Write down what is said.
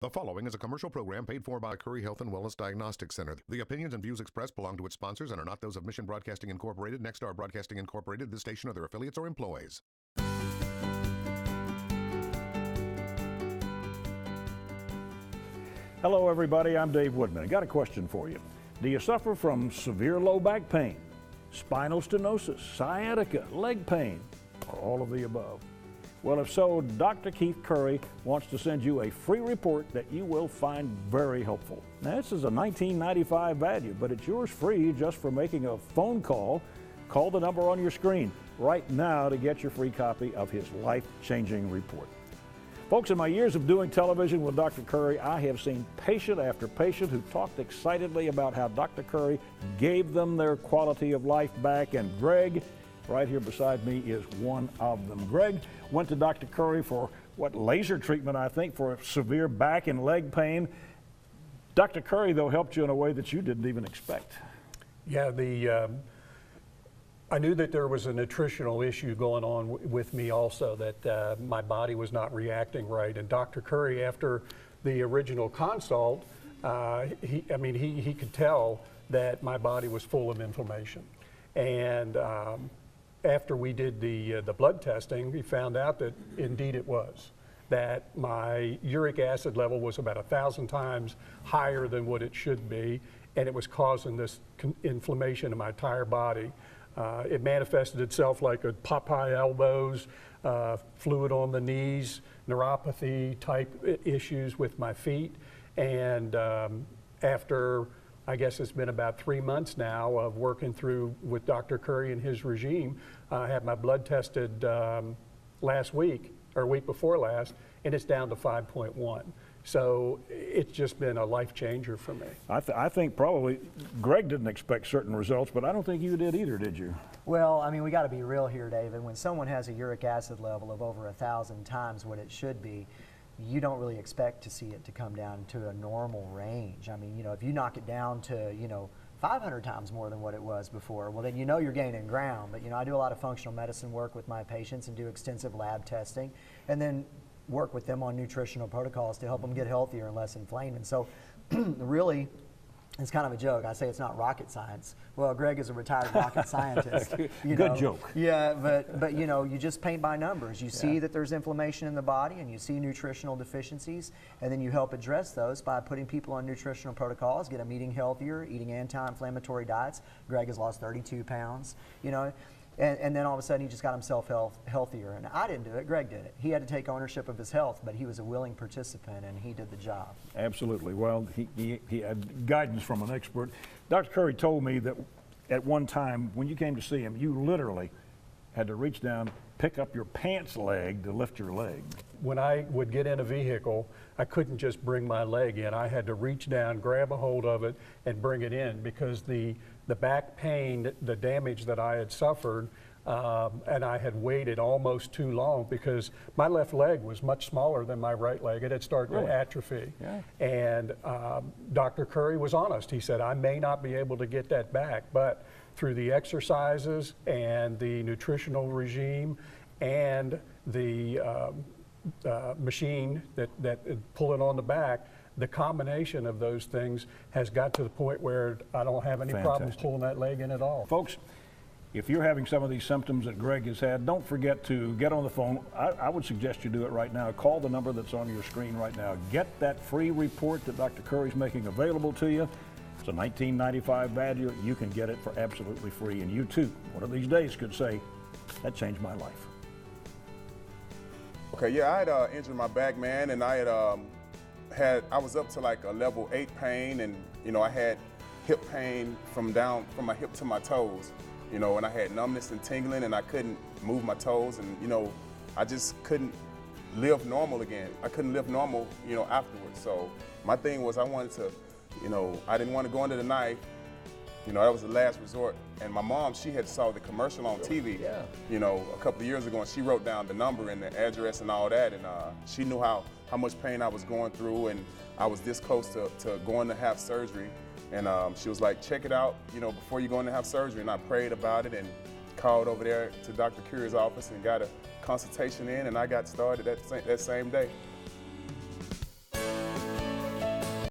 The following is a commercial program paid for by Currie Health and Wellness Diagnostic Center. The opinions and views expressed belong to its sponsors and are not those of Mission Broadcasting Incorporated, Nexstar Broadcasting Incorporated, this station, or their affiliates or employees. Hello everybody, I'm Dave Woodman. I got a question for you. Do you suffer from severe low back pain, spinal stenosis, sciatica, leg pain, or all of the above? Well, if so, Dr. Keith Currie wants to send you a free report that you will find very helpful. Now, this is a $19.95 value, but it's yours free just for making a phone call. Call the number on your screen right now to get your free copy of his life-changing report. Folks, in my years of doing television with Dr. Currie, I have seen patient after patient who talked excitedly about how Dr. Currie gave them their quality of life back, and Greg, right here beside me, is one of them. Greg went to Dr. Currie for laser treatment, I think, for severe back and leg pain. Dr. Currie, though, helped you in a way that you didn't even expect. Yeah, I knew that there was a nutritional issue going on with me also, that my body was not reacting right. And Dr. Currie, after the original consult, he could tell that my body was full of inflammation. And after we did the blood testing, we found out that indeed it was. That my uric acid level was about 1,000 times higher than what it should be, and it was causing this inflammation in my entire body. It manifested itself like a Popeye elbows, fluid on the knees, neuropathy type issues with my feet. And after, I guess it's been about 3 months now of working through with Dr. Currie and his regime, I had my blood tested last week, or week before last, and it's down to 5.1. So it's just been a life changer for me. I think probably Greg didn't expect certain results, but I don't think you did either, did you? Well, I mean, we got to be real here, David. When someone has a uric acid level of over 1,000 times what it should be, you don't really expect to see it to come down to a normal range. I mean, you know, if you knock it down to, 500 times more than what it was before, well, then you know you're gaining ground. But, I do a lot of functional medicine work with my patients and do extensive lab testing, and then work with them on nutritional protocols to help them get healthier and less inflamed. And so really, it's kind of a joke. I say it's not rocket science. Well, Greg is a retired rocket scientist. Good joke. Yeah, but you just paint by numbers. You see that there's inflammation in the body, and you see nutritional deficiencies, and then you help address those by putting people on nutritional protocols, get them eating healthier, eating anti-inflammatory diets. Greg has lost 32 pounds, And then all of a sudden he just got himself healthier. And I didn't do it, Greg did it. He had to take ownership of his health, but he was a willing participant and he did the job. Absolutely. Well, he had guidance from an expert. Dr. Currie told me that at one time when you came to see him, you literally had to reach down, pick up your pants leg to lift your leg. When I would get in a vehicle, I couldn't just bring my leg in. I had to reach down, grab a hold of it, and bring it in, because the back pain, the damage that I had suffered, and I had waited almost too long, because my left leg was much smaller than my right leg. It had started to atrophy. Yeah. And Dr. Currie was honest. He said, I may not be able to get that back, but through the exercises and the nutritional regime and the machine that pulling on the back, the combination of those things has got to the point where I don't have any problems pulling that leg in at all. Folks, if you're having some of these symptoms that Greg has had, don't forget to get on the phone. I would suggest you do it right now. Call the number that's on your screen right now. Get that free report that Dr. Currie's making available to you. It's a $19.95 value. You can get it for absolutely free. And you too, one of these days, could say, that changed my life. Okay, yeah, I had injured my back, man, and I had I was up to like a level 8 pain, and I had hip pain from my hip to my toes, and I had numbness and tingling, and I couldn't move my toes, and I just couldn't live normal again. I couldn't live normal, afterwards. So my thing was, I wanted to, I didn't want to go under the knife. That was the last resort. And my mom, she had saw the commercial on TV, a couple of years ago, and she wrote down the number and the address and all that. And she knew how much pain I was going through, and I was this close to going to have surgery. And she was like, check it out, before you go in to have surgery. And I prayed about it and called over there to Dr. Currie's office and got a consultation in, and I got started that same day.